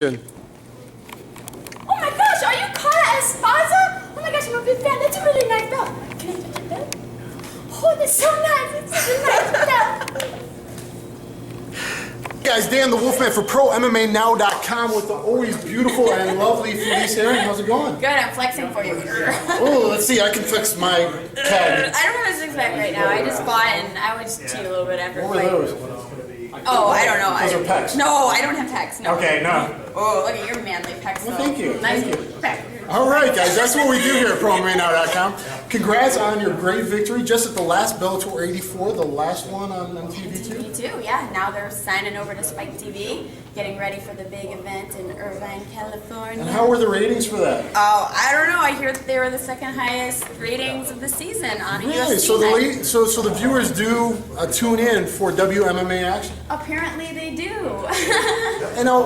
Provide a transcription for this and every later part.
Good. Oh my gosh, are you Kara Esparza? Oh my gosh, I'm a big fan. That's a really nice belt. Can I touch the belt? Oh, that's so nice. It's such a nice belt. Guys, Dan the Wolfman for ProMMANow.com with the always beautiful and lovely Felice here. How's it going? Good, I'm flexing for you. Oh, let's see. I can fix my tag. I don't have a six-pack right now. I just bought and I would just cheat a little bit after What were fight. those? Oh, I don't know. Those are pecs. No, I don't have pecs. No. Okay, no. Oh, look at your manly pecs. Well, though. thank you. Nice Thank you. pec. All right, guys, that's what we do here at ProMMANow.com. Congrats on your great victory just at the last Bellator 84, the last one on TV2. Me too, yeah. Now they're signing over to Spike TV, getting ready for the big event in Irvine, California. And how were the ratings for that? Oh, I don't know. I hear that they were the second highest ratings of the season on a Really? UFC So night. so the viewers do tune in for WMMA action? Apparently they do. And a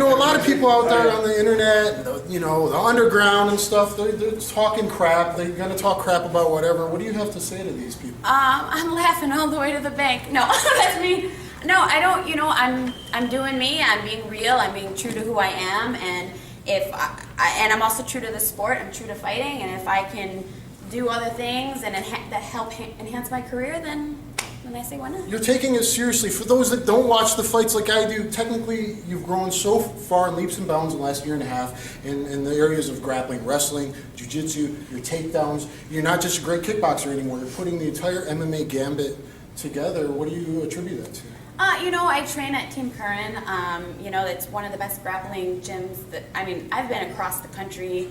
lot of people out there on the internet, the underground and stuff, they're talking crap. They're going to talk crap about whatever. What do you have to say to these people? I'm laughing all the way to the bank. No, that's me. No, I don't. I'm doing me. I'm being real. I'm being true to who I am, and and I'm also true to the sport. I'm true to fighting, and if I can do other things and that help enhance my career, then I say why not. You're taking it seriously. For those that don't watch the fights like I do, technically you've grown so far in leaps and bounds in the last year and a half in the areas of grappling, wrestling, jiu-jitsu, your takedowns. You're not just a great kickboxer anymore. You're putting the entire MMA gambit together. What do you attribute that to? I train at Team Curran. It's one of the best grappling gyms I've been across the country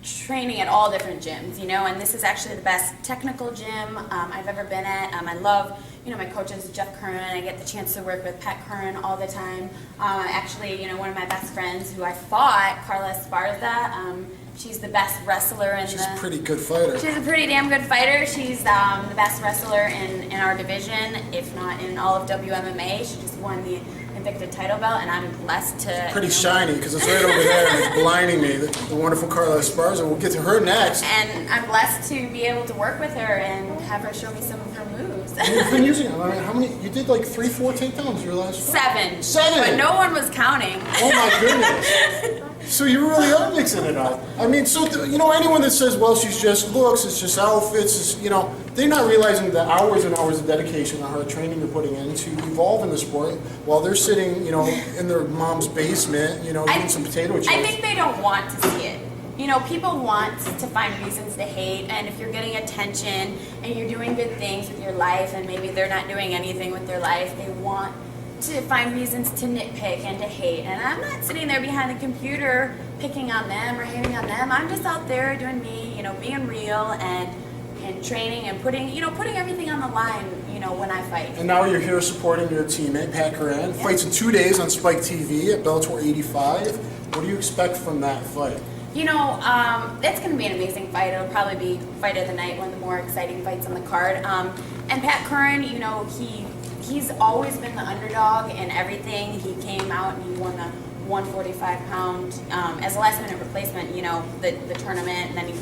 training at all different gyms, and this is actually the best technical gym I've ever been at. I love, my coach is Jeff Curran. I get the chance to work with Pat Curran all the time. Actually, one of my best friends who I fought, Carla Esparza, she's the best wrestler in She's a pretty good fighter. She's a pretty damn good fighter. She's the best wrestler in our division, if not in all of WMMA. She just won the Invicta title belt, and I'm blessed to... Pretty shiny, because it's right over there, and it's blinding me, the wonderful Carla Esparza. We'll get to her next. And I'm blessed to be able to work with her and have her show me some of her moves. You've been using them. How many? You did like 3-4 takedowns your last fight? 7. But no one was counting. Oh my goodness. So you really are mixing it up. Anyone that says, well, she's just looks, it's just outfits, they're not realizing the hours and hours of dedication and hard training you're putting in to evolve in the sport while they're sitting, in their mom's basement, eating some potato chips. I think they don't want to see it. People want to find reasons to hate, and if you're getting attention and you're doing good things with your life and maybe they're not doing anything with their life, they want to find reasons to nitpick and to hate. And I'm not sitting there behind the computer picking on them or hating on them. I'm just out there doing me, being real and training and putting everything on the line, when I fight. And now you're here supporting your teammate, Pat Curran. Yeah. Fights in 2 days on Spike TV at Bellator 85. What do you expect from that fight? It's going to be an amazing fight. It'll probably be fight of the night, one of the more exciting fights on the card. And Pat Curran, he's always been the underdog in everything. He came out and he won the 145-pound as a last-minute replacement, the tournament. And then he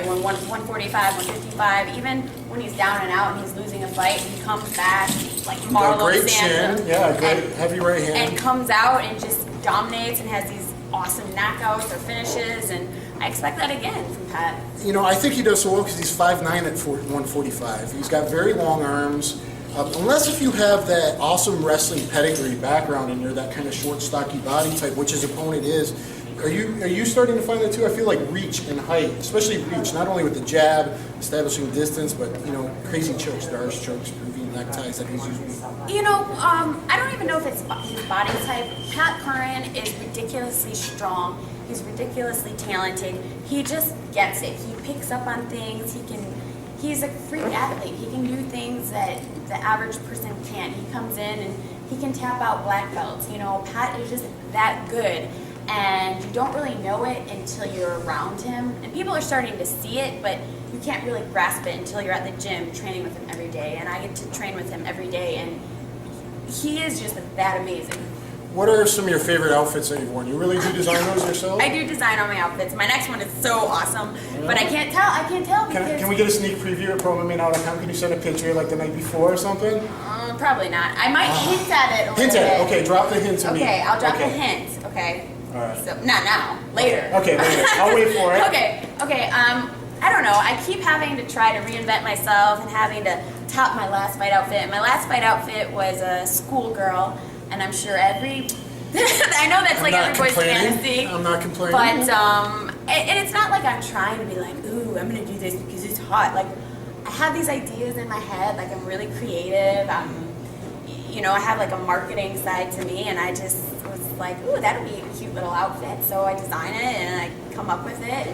won 145, 155. Even when he's down and out and he's losing a fight, he comes back like Marlon great Sanders. chin. Yeah, great heavy right hand. And comes out and just dominates and has these awesome knockouts or finishes, and I expect that again from Pat. I think he does so well because he's 5'9" at 145. He's got very long arms. Unless if you have that awesome wrestling pedigree background and you're that kind of short, stocky body type, which his opponent is, are you starting to find that too? I feel like reach and height, especially reach, not only with the jab, establishing distance, but crazy chokes, Darce chokes, Peruvian neckties that he's using. I don't even know if it's his body type. Pat Curran is ridiculously strong. He's ridiculously talented. He just gets it. He picks up on things. He's a freak athlete. He can do things that the average person can't. He comes in and he can tap out black belts. Pat is just that good. And you don't really know it until you're around him. And people are starting to see it, but you can't really grasp it until you're at the gym training with him every day. And I get to train with him every day, and he is just that amazing. What are some of your favorite outfits that you've worn? You really do design those yourself? I do design all my outfits. My next one is so awesome, but I can't tell because... Can we get a sneak preview at ProMMANow.com? Can you send a picture like the night before or something? Probably not. I might hint at it a little Hint at it. bit. Okay, drop the hint to me. Okay, I'll drop the hint. Okay. All right. So not now, later. Okay, later. I'll wait for it. Okay. I don't know. I keep having to try to reinvent myself and having to top my last fight outfit. My last fight outfit was a schoolgirl, and I'm sure every. I know that's like every boy's fantasy. I'm not complaining. But and it's not like I'm trying to be like, ooh, I'm gonna do this because it's hot. Like, I have these ideas in my head. Like, I'm really creative. I have like a marketing side to me, and I just was like, ooh, that'll be a cute little outfit. So I design it and I come up with it,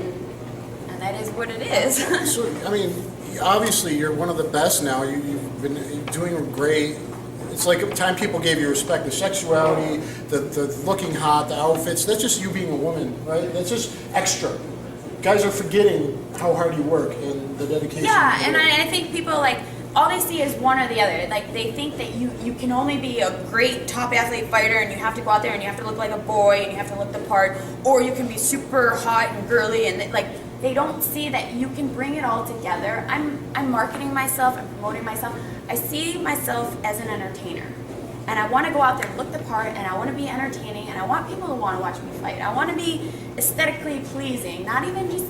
and that is what it is. So, I mean, obviously you're one of the best now. You've been doing great. It's like time people gave you respect. The sexuality, the looking hot, the outfits, that's just you being a woman, right? That's just extra. Guys are forgetting how hard you work and the dedication. Yeah, and I think people, like, all they see is one or the other. Like, they think that you can only be a great top athlete fighter and you have to go out there and you have to look like a boy and you have to look the part, or you can be super hot and girly, and like, they don't see that you can bring it all together. I'm marketing myself, I'm promoting myself. I see myself as an entertainer, and I want to go out there and look the part, and I want to be entertaining, and I want people to want to watch me fight. I want to be aesthetically pleasing, not even just,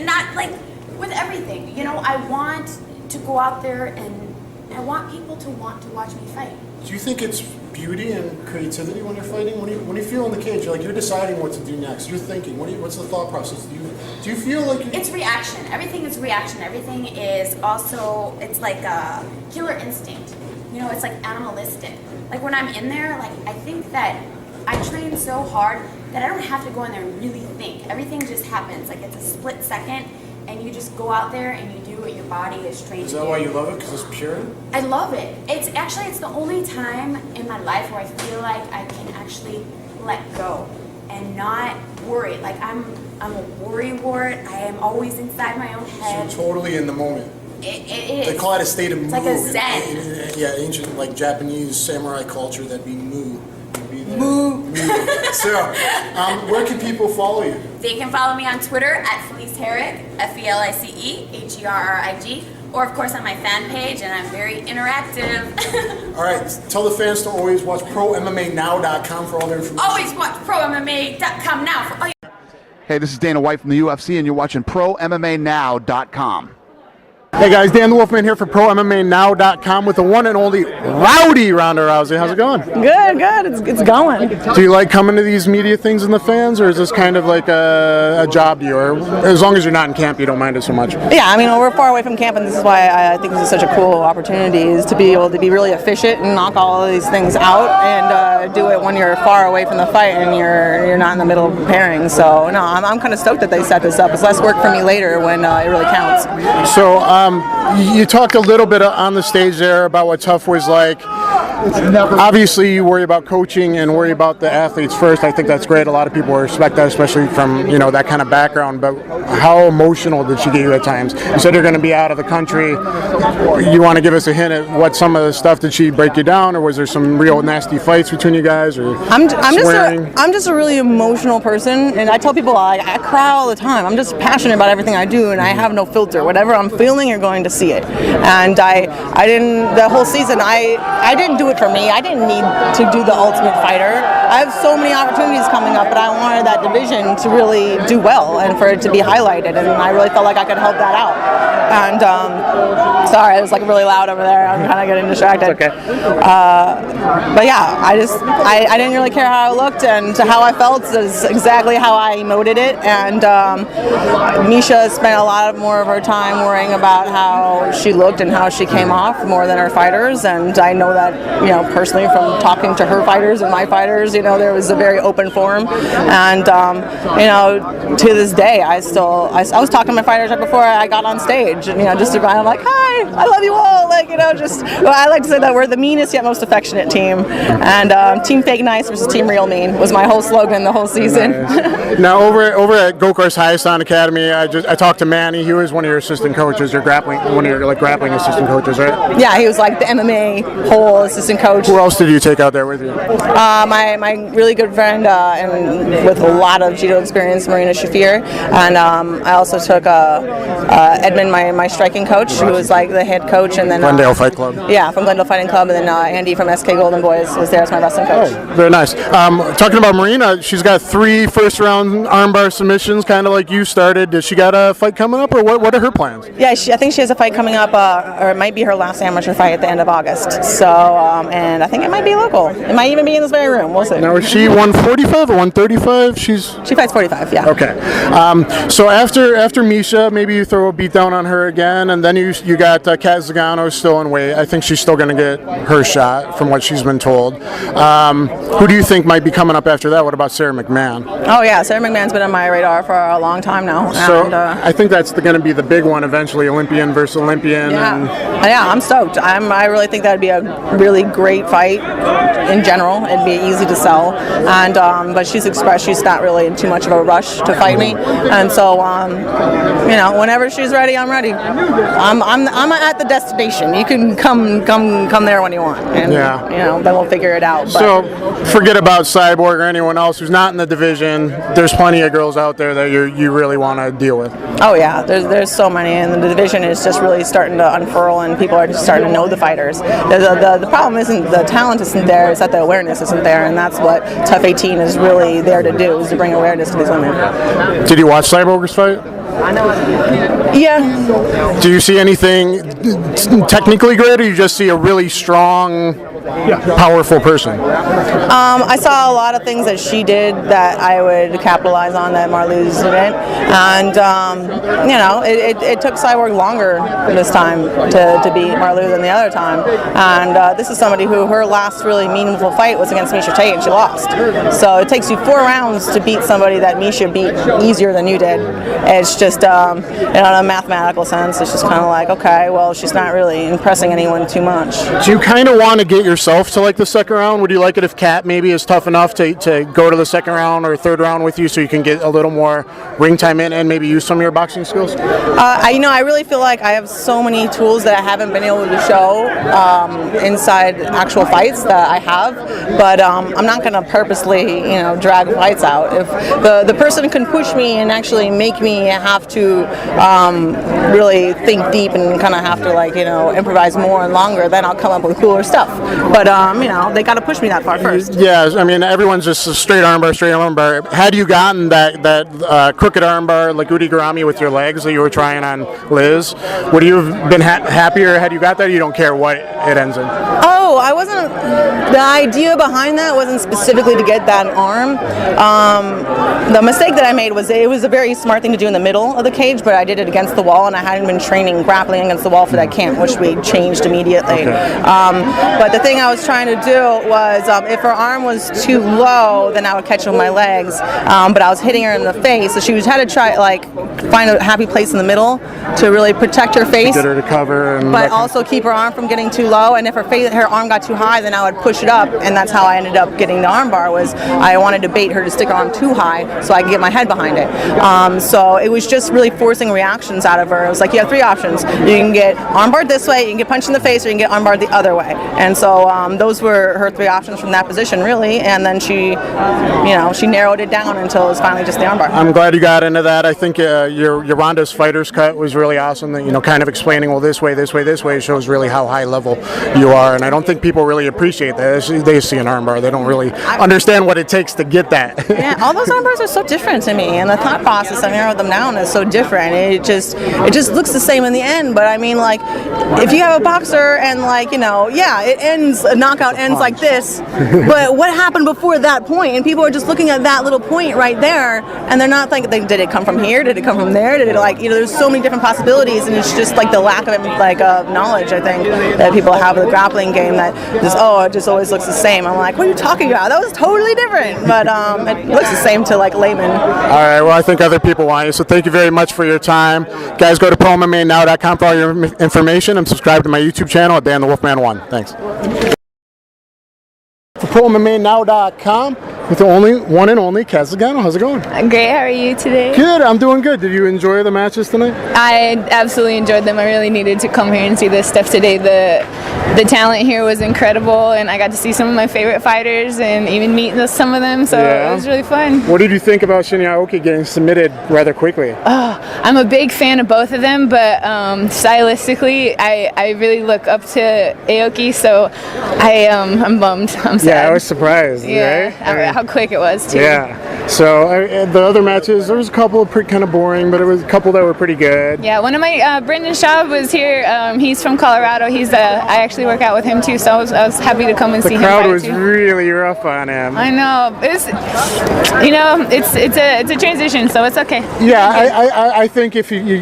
not like with everything. I want to go out there and I want people to want to watch me fight. Do you think it's beauty and creativity when you're fighting? When you feel in the cage, you're deciding what to do next. You're thinking. What's the thought process? Do you feel like it's reaction? Everything is reaction. Everything is also, it's like a killer instinct. It's like animalistic. Like, when I'm in there, like, I think that I train so hard that I don't have to go in there and really think. Everything just happens. Like, it's a split second, and you just go out there and you do what your body is trained to do. Is that why you love it? Because it's pure? I love it. It's the only time in my life where I feel like I can actually let go and not worry. Like, I'm a worry wart. I am always inside my own head. So you're totally in the moment. It is. They call it a state of mu. It's like a zen. Yeah, ancient, like, Japanese samurai culture, that'd be mu. Moo. So, where can people follow you? They can follow me on Twitter at Felice Herrig, FeliceHerrig, or of course on my fan page, and I'm very interactive. All right, tell the fans to always watch ProMMANow.com for all their information. Always watch ProMMA.com now for all your. Hey, this is Dana White from the UFC, and you're watching ProMMANow.com. Hey guys, Dan the Wolfman here for ProMMANow.com with the one and only rowdy Ronda Rousey. How's it going? Good. It's going. Do you like coming to these media things and the fans, or is this kind of like a job to you? Or as long as you're not in camp, you don't mind it so much? Yeah, I mean, we're far away from camp, and this is why I think this is such a cool opportunity, is to be able to be really efficient and knock all of these things out, and do it when you're far away from the fight and you're not in the middle of preparing. So no, I'm kind of stoked that they set this up. It's less work for me later when it really counts. So you talked a little bit on the stage there about what tough was like. Obviously, you worry about coaching and worry about the athletes first. I think that's great. A lot of people respect that, especially from that kind of background. But how emotional did she get you at times? You said you're going to be out of the country. You want to give us a hint at what some of the stuff, did she break you down, or was there some real nasty fights between you guys? Or I'm just a really emotional person, and I tell people I cry all the time. I'm just passionate about everything I do, and I have no filter. Whatever I'm feeling, you're going to see it. And I didn't, the whole season, I didn't do it for me. I didn't need to do the Ultimate Fighter. I have so many opportunities coming up, but I wanted that division to really do well and for it to be highlighted, and I really felt like I could help that out. And sorry, it was like really loud over there. I'm kind of getting distracted. It's okay. But yeah, I didn't really care how I looked, and how I felt is exactly how I emoted it. And Misha spent a lot more of her time worrying about how she looked and how she came off more than her fighters, and I know that personally from talking to her fighters and my fighters, there was a very open forum, and to this day I was talking to my fighters right before I got on stage, and just around, I'm like, hi, I love you all, I like to say that we're the meanest yet most affectionate team, and team fake nice versus team real mean was my whole slogan the whole season. Now over at Gokar's Hayastan Academy, I talked to Manny. He was one of your assistant coaches, grappling assistant coaches, right? Yeah, he was like the MMA whole assistant coach. Who else did you take out there with you? My really good friend and with a lot of judo experience, Marina Shafir, and I also took Edmund, my my striking coach, who was like the head coach, and then Glendale Fight Club. Yeah, from Glendale Fighting Club, and then Andy from SK Golden Boys was there as my wrestling coach. Oh, very nice. Talking about Marina, she's got 3 first-round armbar submissions, kind of like you started. Does she got a fight coming up, or what are her plans? Yeah, I think she has a fight coming up, or it might be her last amateur fight at the end of August. So, and I think it might be local. It might even be in this very room. We'll see. Now, is she 145 or 135? She fights 45. Yeah. Okay. So after Misha, maybe you throw a beat down on her again, and then you got Kat Zagano still in weight. I think she's still going to get her shot, from what she's been told. Who do you think might be coming up after that? What about Sarah McMahon? Oh yeah, Sarah McMahon's been on my radar for a long time now. So I think that's going to be the big one eventually, Olympian versus Olympian. Yeah, I'm stoked. I really think that'd be a really great fight in general. It'd be easy to sell, and but she's expressed she's not really in too much of a rush to fight me, and so whenever she's ready, I'm ready. I'm at the destination. You can come there when you want, and then we'll figure it out. But. So forget about Cyborg or anyone else who's not in the division. There's plenty of girls out there that you really want to deal with. Oh yeah, there's so many, and the division is just really starting to unfurl, and people are just starting to know the fighters. The problem isn't the talent isn't there; it's that the awareness isn't there, and that's what Tough 18 is really there to do, is to bring awareness to these women. Did you watch Cyborg's fight? Yeah. Do you see anything technically great, or you just see a really strong, powerful person? I saw a lot of things that she did that I would capitalize on that Marlou's didn't, and it took Cyborg longer this time to beat Marlou than the other time, and this is somebody who her last really meaningful fight was against Misha Tate, and she lost. So it takes you 4 rounds to beat somebody that Misha beat easier than you did. It's just in a mathematical sense, it's just kind of like, okay, well, she's not really impressing anyone too much. Do you kind of want to get yourself to like the second round? Would you like it if Kat maybe is tough enough to go to the second round or third round with you, so you can get a little more ring time in and maybe use some of your boxing skills? I really feel like I have so many tools that I haven't been able to show inside actual fights that I have, but I'm not going to purposely drag fights out. If the person can push me and actually make me have to really think deep and kind of have to improvise more and longer, then I'll come up with cooler stuff. But they got to push me that far first. Yeah, I mean everyone's just a straight armbar. Had you gotten that crooked armbar like Udi Garami with your legs that you were trying on Liz, would you have been happier had you got that? Or you don't care what it ends in? Oh, I wasn't. The idea behind that wasn't specifically to get that arm. The mistake that I made was it was a very smart thing to do in the middle of the cage, but I did it against the wall, and I hadn't been training grappling against the wall for that camp, which we changed immediately. Okay. But the thing I was trying to do was, if her arm was too low, then I would catch her with my legs. But I was hitting her in the face, so she had to try find a happy place in the middle to really protect her face, get her to cover, but also keep her arm from getting too low. And if her arm got too high, then I would push it up, and that's how I ended up getting the arm bar. Was I wanted to bait her to stick her arm too high so I could get my head behind it. So it was just really forcing reactions out of her. It was like, you have 3 options. You can get armbarred this way, you can get punched in the face, or you can get armbarred the other way. And so those were her 3 options from that position, really. And then she narrowed it down until it was finally just the armbar. I'm glad you got into that. I think your Ronda's fighter's cut was really awesome. That kind of explaining, well, this way shows really how high level you are. And I don't think people really appreciate that. They see an armbar, they don't really understand what it takes to get that. Yeah, all those armbars are so different to me, and the thought process I narrowed them down is so different. It just looks the same in the end. But I mean, if you have a boxer and it ends, a knockout ends like this, but what happened before that point? And people are just looking at that little point right there, and they're not thinking, did it come from here? Did it come from there? Did it there's so many different possibilities, and it's just the lack of knowledge, I think, that people have with the grappling game, that it just always looks the same. I'm like, what are you talking about? That was totally different, but it looks the same to laymen. All right, well, I think other people want you, so thank you very much for your time. Guys, go to ProMMAnow.com for all your information, and subscribe to my YouTube channel at Dan the Wolfman 1. Thanks. For ProMMAnow.com, with the one and only Kat Zingano. How's it going? Great, how are you today? Good, I'm doing good. Did you enjoy the matches tonight? I absolutely enjoyed them. I really needed to come here and see this stuff today. The talent here was incredible, and I got to see some of my favorite fighters and even meet some of them, so it was really fun. What did you think about Shinya Aoki getting submitted rather quickly? I'm a big fan of both of them, but stylistically, I really look up to Aoki, so I'm bummed. I'm sad. Yeah, I was surprised. Yeah, right? how quick it was too. Yeah. So the other matches, there was a couple kind of boring, but it was a couple that were pretty good. Yeah, one of my Brendan Schaub was here. He's from Colorado. I actually work out with him too, so I was happy to come and see him. The crowd was really rough on him. I know. It's a transition, so it's okay. Yeah, I think if you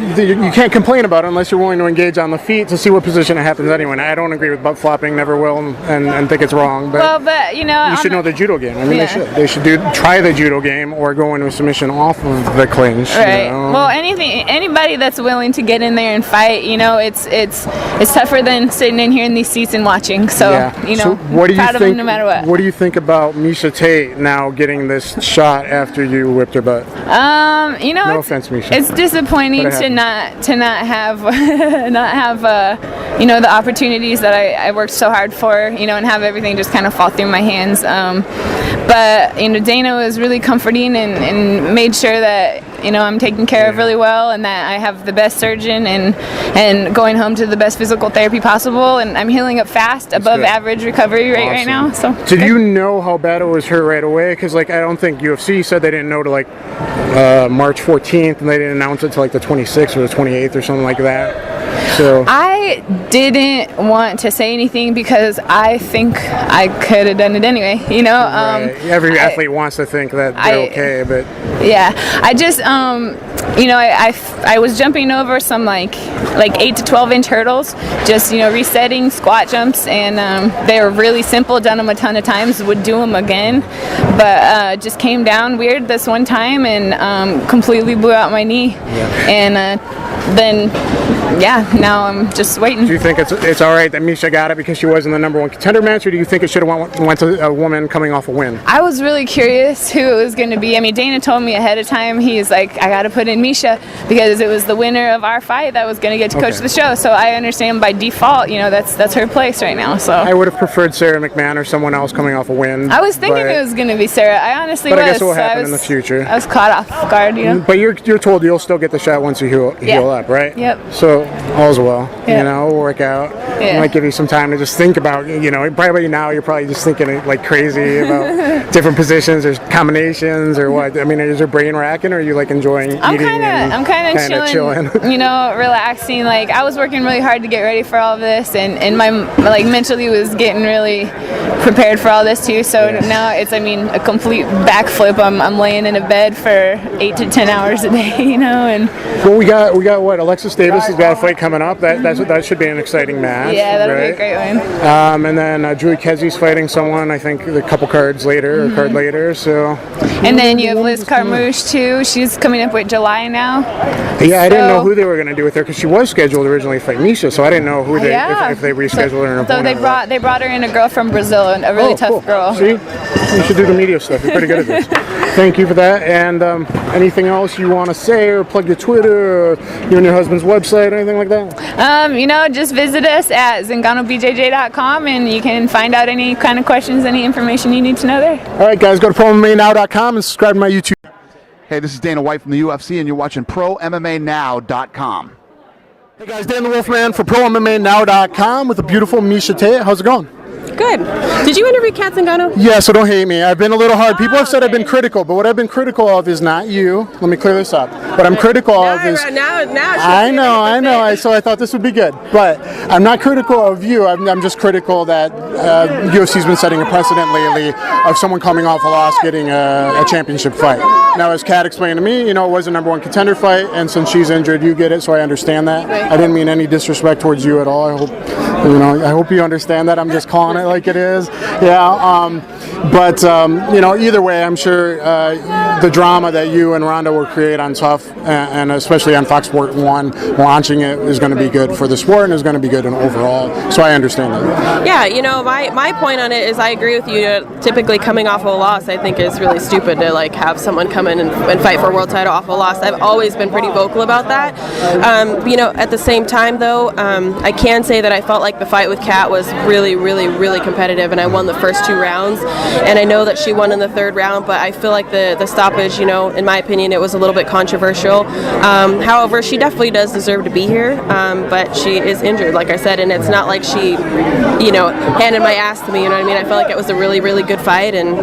can't complain about it unless you're willing to engage on the feet to see what position it happens anyway. I don't agree with butt flopping, never will, and think it's wrong. But you should know the judo game. I mean, they should try the judo game or go into a submission off of the clinch. Right. Well, anybody that's willing to get in there and fight, it's tougher than sitting in here in these seats and watching. So proud of them no matter what. What do you think about Miesha Tate now getting this shot after you whipped her butt? No offense, Miesha. It's disappointing to not have the opportunities that I worked so hard for, and have everything just kind of fall through my hands. But Dana was really comforting and made sure that I'm taken care of really well, and that I have the best surgeon and going home to the best physical therapy possible, and I'm healing up fast, above average recovery rate right now. So did you know how bad it was hurt right away? Because I don't think UFC said they didn't know to March 14th, and they didn't announce it till the 26th or the 28th or something like that. So I didn't want to say anything because I think I could have done it anyway. Right. Every athlete wants to think that they're okay, but yeah, I just I was jumping over some like 8 to 12 inch hurdles, just resetting squat jumps, and they were really simple, done them a ton of times, would do them again, but just came down weird this one time and completely blew out my knee, and then now I'm just waiting. Do you think it's all right that Miesha got it because she was in the number 1 contender match, or do you think it should have went to a woman coming off a win? I was really curious who it was going to be. I mean, Dana told me ahead of time. He's like, I got to put in Miesha because it was the winner of our fight that was going to get to coach the show. So I understand by default, that's her place right now. So I would have preferred Sarah McMahon or someone else coming off a win. I was thinking it was going to be Sarah. I honestly was. But I guess it will happen in the future. I was caught off guard, But you're told you'll still get the shot once you heal up, right? Yep. So all's well. Work out. It might give you some time to just think about, probably now you're probably just thinking like crazy about different positions or combinations or what. I mean, is your brain racking, or are you enjoying eating? I'm kind of chilling. Relaxing. I was working really hard to get ready for all of this, and my mentally was getting really prepared for all this too. So now it's a complete backflip. I'm laying in a bed for 8 to 10 hours a day, and well, we got what, Alexis Davis has got a fight coming up. That should be an exciting match. Yeah, that'll be a great one. And then Julie Kezie's fighting someone, I think, a couple cards later, or card later. So. And then you have Liz Carmouche too. She's coming up with July now. Yeah, I didn't know who they were going to do with her because she was scheduled originally to fight Miesha, so I didn't know if they rescheduled her. So they brought her in, a girl from Brazil, and a really tough girl. See, you should do the media stuff. You're pretty good at this. Thank you for that. And anything else you want to say, or plug your Twitter, or you and your husband's website, or anything like that? Just visit us at ZinganoBJJ.com, and you can find out any kind of questions, any information you need to know there. All right, guys, go to ProMMANow.com and subscribe to my YouTube. Hey, this is Dana White from the UFC, and you're watching ProMMANow.com. Hey guys, Dan the Wolfman for ProMMANow.com with the beautiful Miesha Tate. How's it going? Good. Did you interview Kat Zingano? Yeah, so don't hate me. I've been a little hard. People have said I've been critical, but what I've been critical of is not you. Let me clear this up. What I'm critical of is... I know. So I thought this would be good. But I'm not critical of you. I'm just critical that UFC's been setting a precedent lately of someone coming off a loss getting a championship fight. Now, as Kat explained to me, it was a number 1 contender fight, and since she's injured, you get it, so I understand that. I didn't mean any disrespect towards you at all. I hope you understand that. I'm just calling it like it is. Yeah. But either way, I'm sure the drama that you and Ronda will create on Tough, and especially on Fox Sport 1, launching it is going to be good for the sport and is going to be good in overall. So I understand that. Yeah, my point on it is I agree with you. Typically, coming off of a loss, I think is really stupid to have someone come in and fight for a world title off a loss. I've always been pretty vocal about that. At the same time, though, I can say that I felt like the fight with Kat was really, really, really competitive, and I won the first 2 rounds. And I know that she won in the 3rd round, but I feel like the stoppage, in my opinion, it was a little bit controversial. However, she definitely does deserve to be here, but she is injured, like I said, and it's not like she, handed my ass to me. You know what I mean? I feel like it was a really, really good fight, and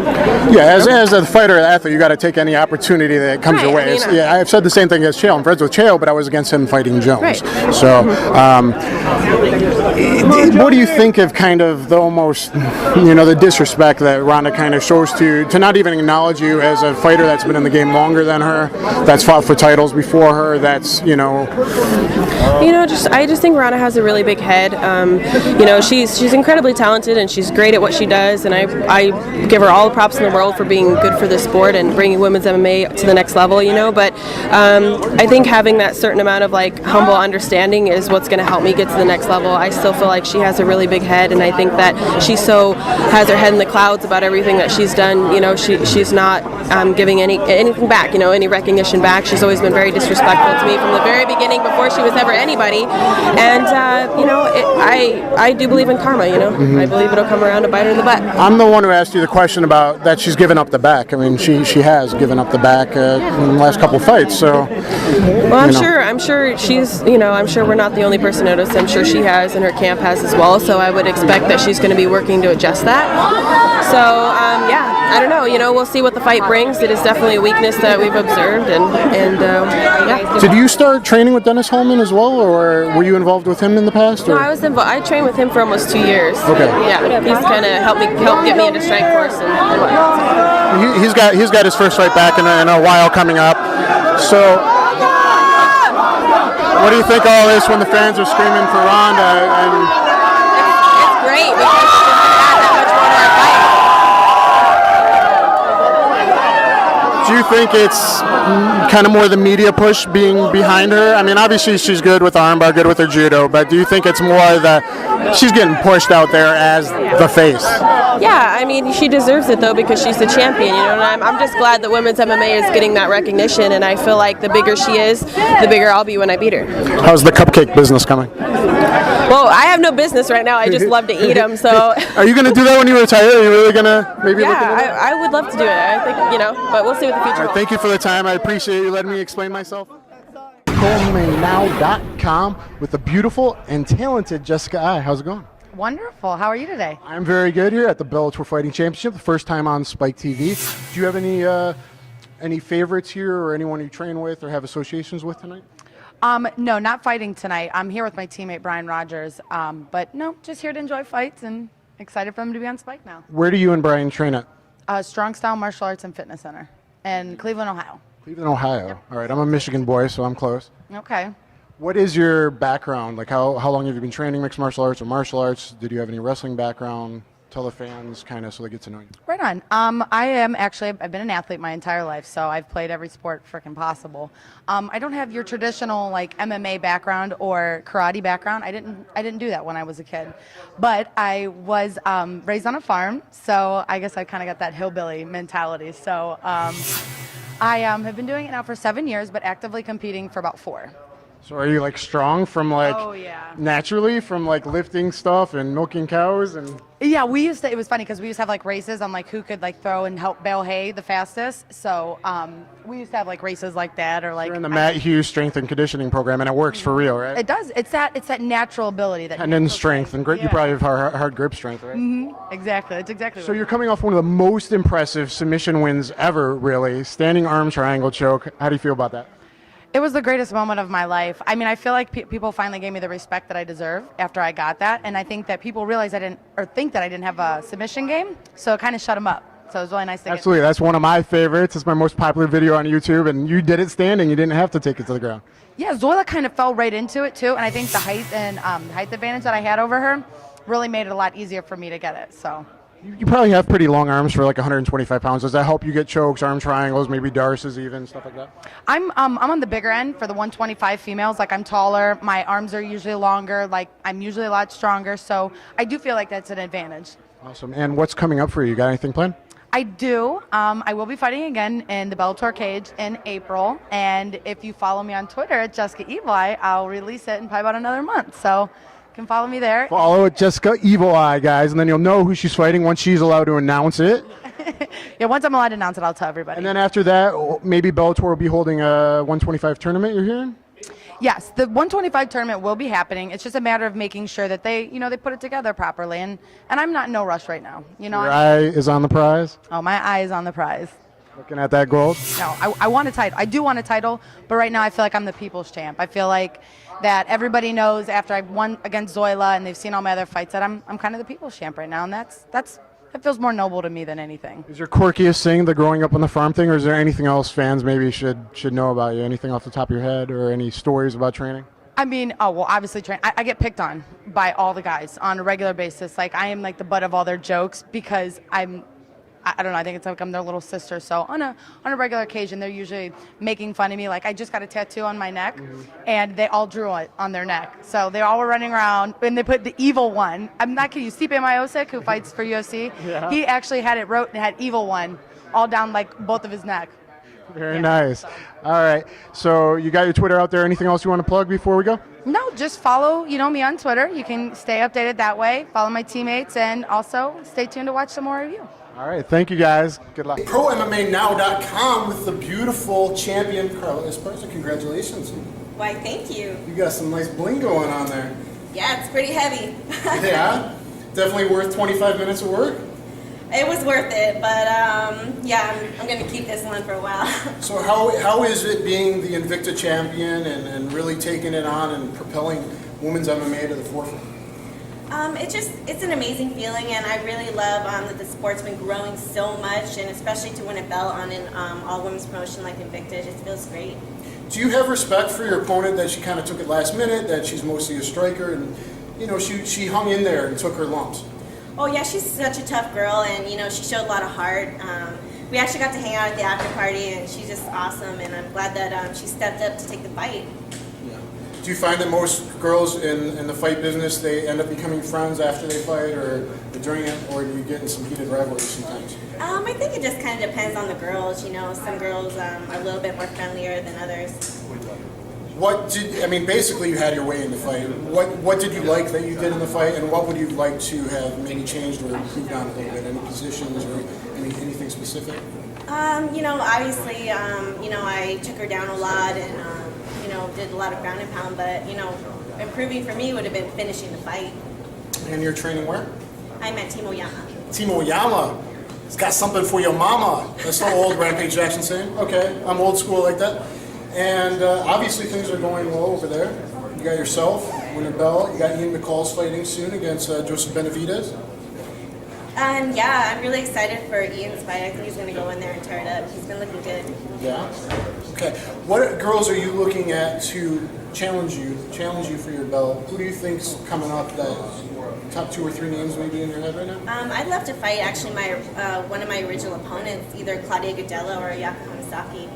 as a fighter, athlete, you got to take any opportunity that comes your way. I've said the same thing as Chael. I'm friends with Chael, but I was against him fighting Jones. Right. So, what do you think of kind of the almost, the disrespect that Ronda kind of shows to not even acknowledge you as a fighter that's been in the game longer than her, that's fought for titles before her, that's, I just think Ronda has a really big head. She's incredibly talented and she's great at what she does, and I give her all the props in the world for being good for the sport and bringing women's MMA to the next level, but I think having that certain amount of humble understanding is what's going to help me get to the next level. I still feel like she has a really big head, and I think that she has her head in the clouds about everything that she's done. She's not giving anything back, any recognition back. She's always been very disrespectful to me from the very beginning before she was ever anybody. And I do believe in karma. I believe it'll come around to bite her in the butt. I'm the one who asked you the question about that she's given up the back. I mean, she has given up the back in the last couple fights. So, well, I'm sure she's. I'm sure we're not the only person noticed. I'm sure she has, and her camp has as well. So I would expect that she's going to be working to adjust that. So I don't know. We'll see what the fight brings. It is definitely a weakness that we've observed, and yeah. Did you start training with Dennis Holman as well, or were you involved with him in the past? Or? No, I was involved. I trained with him for almost 2 years. Okay. Yeah, he's kind of helped get me into strike force and whatnot. He's got his first fight back in a while coming up. So, what do you think of all this when the fans are screaming for Ronda? It's great because she doesn't add that much more to our fight. Do you think it's kind of more the media push being behind her? I mean, obviously she's good with armbar, good with her judo, but do you think it's more that she's getting pushed out there as the face? Yeah, I mean, she deserves it, though, because she's the champion, and I'm just glad that women's MMA is getting that recognition, and I feel like the bigger she is, the bigger I'll be when I beat her. How's the cupcake business coming? Well, I have no business right now. I just love to eat them, so... Are you going to do that when you retire? Are you really going to maybe look into that? I would love to do it. I think, but we'll see what the future holds. Thank you for the time. I appreciate you letting me explain myself. WMMA.com with the beautiful and talented Jessica I. How's it going? Wonderful. How are you today? I'm very good here at the Bellator Fighting Championship, the first time on Spike TV. Do you have any favorites here or anyone you train with or have associations with tonight? No, not fighting tonight. I'm here with my teammate Brian Rogers, but no, just here to enjoy fights and excited for them to be on Spike now. Where do you and Brian train at? Strong Style Martial Arts and Fitness Center in Cleveland, Ohio. Cleveland, Ohio. Yep. All right, I'm a Michigan boy, so I'm close. Okay. What is your background? Like, how long have you been training mixed martial arts or martial arts? Did you have any wrestling background? Tell the fans kind of so they get to know you. Right on. I've been an athlete my entire life, so I've played every sport freaking possible. I don't have your traditional MMA background or karate background. I didn't do that when I was a kid, but I was raised on a farm, so I guess I kind of got that hillbilly mentality. So I have been doing it now for 7 years, but actively competing for about 4. So are you strong from naturally from lifting stuff and milking cows and? Yeah, it was funny because we used to have races on who could throw and help bale hay the fastest. So we used to have races like that or You're in the Matt Hughes strength and conditioning program, and it works for real, right? It does. It's that natural ability that. And then strength and grip. Yeah. You probably have hard grip strength, right? Mm-hmm. Exactly. That's exactly. So you're coming off one of the most impressive submission wins ever, really. Standing arm triangle choke. How do you feel about that? It was the greatest moment of my life. I mean, I feel like people finally gave me the respect that I deserve after I got that, and I think that people realized think that I didn't have a submission game, so it kind of shut them up. So it was really nice to Absolutely, that's one of my favorites. It's my most popular video on YouTube, and you did it standing. You didn't have to take it to the ground. Yeah, Zoila kind of fell right into it too, and I think the height and height advantage that I had over her really made it a lot easier for me to get it. So. You probably have pretty long arms for like 125 pounds. Does that help you get chokes, arm triangles, maybe darces even, stuff like that? I'm on the bigger end for the 125 females. Like I'm taller, my arms are usually longer, like I'm usually a lot stronger, so I do feel like that's an advantage. Awesome. And what's coming up for you? You got anything planned? I do. I will be fighting again in the Bellator cage in April, and if you follow me on Twitter at Jessica Evil Eye, I'll release it in probably about another month. So you can follow me there. Follow Jessica Evil Eye, guys, and then you'll know who she's fighting once she's allowed to announce it. Yeah, once I'm allowed to announce it, I'll tell everybody. And then after that, maybe Bellator will be holding a 125 tournament, you're hearing? Yes, the 125 tournament will be happening. It's just a matter of making sure that they put it together properly, and I'm not in no rush right now. Your eye is on the prize? Oh, my eye is on the prize. Looking at that gold? No, I want a title. I do want a title, but right now I feel like I'm the people's champ. I feel like that everybody knows after I've won against Zoila and they've seen all my other fights that I'm kind of the people's champ right now, and that feels more noble to me than anything. Is your quirkiest thing the growing up on the farm thing, or is there anything else fans maybe should know about you? Anything off the top of your head, or any stories about training? I mean, obviously, I get picked on by all the guys on a regular basis. Like, I am like the butt of all their jokes because I don't know, I think it's like I'm their little sister. So on a regular occasion, they're usually making fun of me. Like, I just got a tattoo on my neck, and they all drew it on their neck. So they all were running around, and they put the evil one. I'm not kidding you. Stipe Miocic, who fights for UFC, he actually had it wrote and had evil one all down like both of his neck. Very nice. All right. So you got your Twitter out there. Anything else you want to plug before we go? No, just follow, me on Twitter. You can stay updated that way. Follow my teammates, and also stay tuned to watch some more of you. All right. Thank you, guys. Good luck. ProMMAnow.com with the beautiful champion Carla Esparza. Congratulations. Why, thank you. You got some nice bling going on there. Yeah, it's pretty heavy. Yeah? Definitely worth 25 minutes of work? It was worth it, but yeah, I'm going to keep this one for a while. So how is it being the Invicta champion and really taking it on and propelling women's MMA to the forefront? It's an amazing feeling, and I really love that the sport's been growing so much, and especially to win a belt on an all-women's promotion like Invicta, it just feels great. Do you have respect for your opponent that she kind of took it last minute, that she's mostly a striker, and she hung in there and took her lumps? Oh yeah, she's such a tough girl, and she showed a lot of heart. We actually got to hang out at the after party, and she's just awesome, and I'm glad that she stepped up to take the fight. Yeah. Do you find that most girls in the fight business, they end up becoming friends after they fight or during it, or do you get in some heated rivalries sometimes? I think it just kind of depends on the girls. Some girls are a little bit more friendlier than others. Basically you had your way in the fight. What did you like that you did in the fight, and what would you like to have maybe changed or improved on a little bit? Any positions or anything specific? Obviously, I took her down a lot and, did a lot of ground and pound, but, improving for me would have been finishing the fight. And you're training where? I'm at Team Oyama. Team Oyama. It's got something for your mama. That's the old Rampage Jackson saying. Okay, I'm old school like that. And obviously things are going well over there. You got yourself, win a belt. You got Ian McCall's fighting soon against Joseph Benavidez. Yeah, I'm really excited for Ian's fight. I think he's going to go in there and tear it up. He's been looking good. Yeah? Okay. What girls are you looking at to challenge you for your belt? Who do you think's coming up, that top 2 or 3 names maybe in your head right now? I'd love to fight actually one of my original opponents, either Claudia Gadelha or Yaka Hamasaki.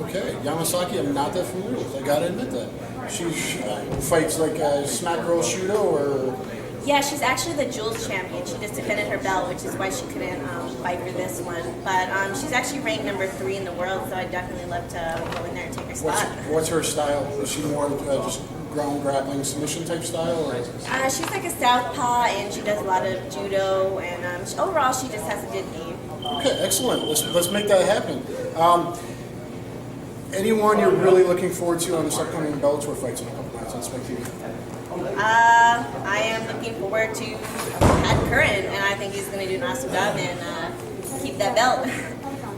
Okay, Yamasaki, I'm not that familiar with. I gotta admit that. She fights like a smack girl shooter, or? Yeah, she's actually the Jules champion. She just defended her belt, which is why she couldn't fight for this one. But she's actually ranked number 3 in the world, so I'd definitely love to go in there and take her spot. What's her style? Is she more just ground grappling submission type style? Or? She's like a southpaw, and she does a lot of judo, and overall she just has a good game. Okay, excellent. Let's make that happen. Anyone you're really looking forward to on this upcoming Bellator fights in a couple nights on Spike TV? I am looking forward to Pat Curran, and I think he's going to do an awesome job and keep that belt.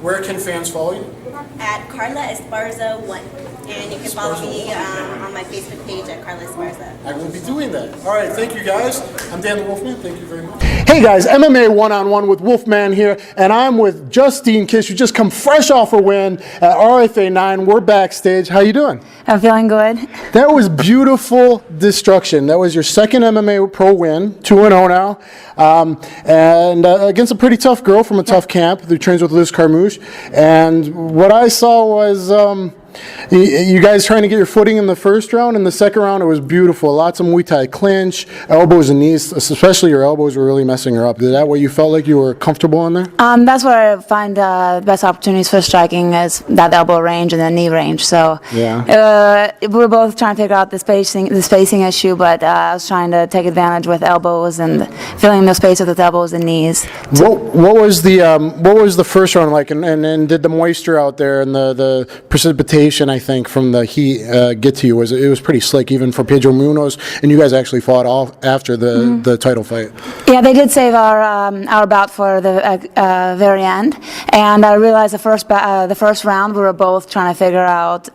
Where can fans follow you? At Carla Esparza 1. And you can follow me on my Facebook page at Carla Esparza. I will be doing that. All right, thank you guys. I'm Dan the Wolfman. Thank you very much. Hey guys, MMA one-on-one with Wolfman here, and I'm with Justine Kish, who just come fresh off a win at RFA 9. We're backstage. How you doing? I'm feeling good. That was beautiful destruction. That was your second MMA pro win, 2-0 now, and against a pretty tough girl from a tough camp who trains with Liz Carmouche. And what I saw was you guys trying to get your footing in the first round. In the second round, it was beautiful. Lots of Muay Thai clinch, elbows and knees, especially your elbows were really messing her up. Is that what you felt like you were comfortable in there? That's where I find the best opportunities for striking is that elbow range and the knee range. So we were both trying to figure out the spacing issue, but I was trying to take advantage with elbows and filling the space with elbows and knees. What was the first round like? And did the moisture out there and the precipitation, I think, from the heat get to you? It was pretty slick, even for Pedro Munoz, and you guys actually fought all after the title fight. Yeah, they did save our bout for the very end, and I realized the first round we were both trying to figure out